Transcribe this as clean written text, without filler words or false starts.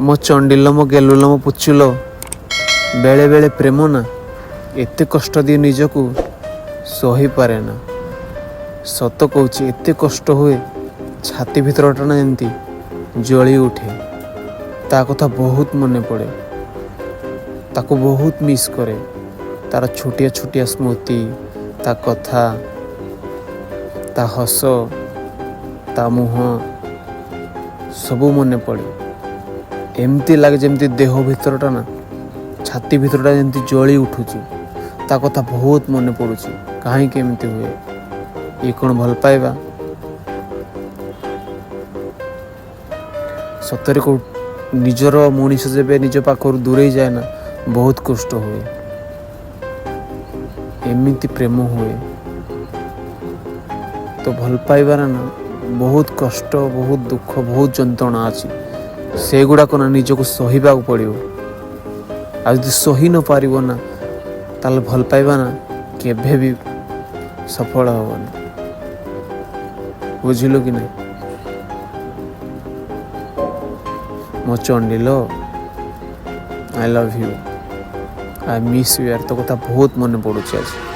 ମୋ ଚଣ୍ଡିଲ ମୋ ଗେଲୁଲ ମୋ ପୁଚୁଲ ବେଳେ ବେଳେ ପ୍ରେମ ନା ଏତେ କଷ୍ଟ ଦିଏ ନିଜକୁ ସହିପାରେ ନା। ସତ କହୁଛି ଏତେ କଷ୍ଟ ହୁଏ ଛାତି ଭିତରଟା ନା ଏମିତି ଜଳି ଉଠେ। ତା କଥା ବହୁତ ମନେ ପଡ଼େ, ତାକୁ ବହୁତ ମିସ୍ କରେ। ତାର ଛୋଟିଆ ଛୋଟିଆ ସ୍ମୃତି, ତା କଥା, ତା ହସ, ତା ମୁହଁ ସବୁ ମନେ ପଡ଼େ। ଏମିତି ଲାଗେ ଯେମିତି ଦେହ ଭିତରଟା ନା ଛାତି ଭିତରଟା ଯେମିତି ଜଳି ଉଠୁଛି। ତା କଥା ବହୁତ ମନେ ପଡ଼ୁଛି। କାହିଁକି ଏମିତି ହୁଏ? ଇଏ କ'ଣ ଭଲ ପାଇବା? ସତରେ ନିଜର ମଣିଷ ଯେବେ ନିଜ ପାଖରୁ ଦୂରେଇ ଯାଏ ନା ବହୁତ କଷ୍ଟ ହୁଏ। ଏମିତି ପ୍ରେମ ହୁଏ ତ ଭଲ ପାଇବାର ନା ବହୁତ କଷ୍ଟ, ବହୁତ ଦୁଃଖ, ବହୁତ ଯନ୍ତ୍ରଣା ଅଛି। ସେଗୁଡ଼ାକ ନା ନିଜକୁ ସହିବାକୁ ପଡ଼ିବ। ଆଉ ଯଦି ସହି ନ ପାରିବ ନା ତାହେଲେ ଭଲ ପାଇବା ନା କେବେ ବି ସଫଳ ହେବନି। ବୁଝିଲୁ କି ନାହିଁ? ମୋ ଚଣ୍ଡିଲ, I love you, I miss you. ତୋ କଥା ବହୁତ ମନେ ପଡ଼ୁଛି ଆଜି।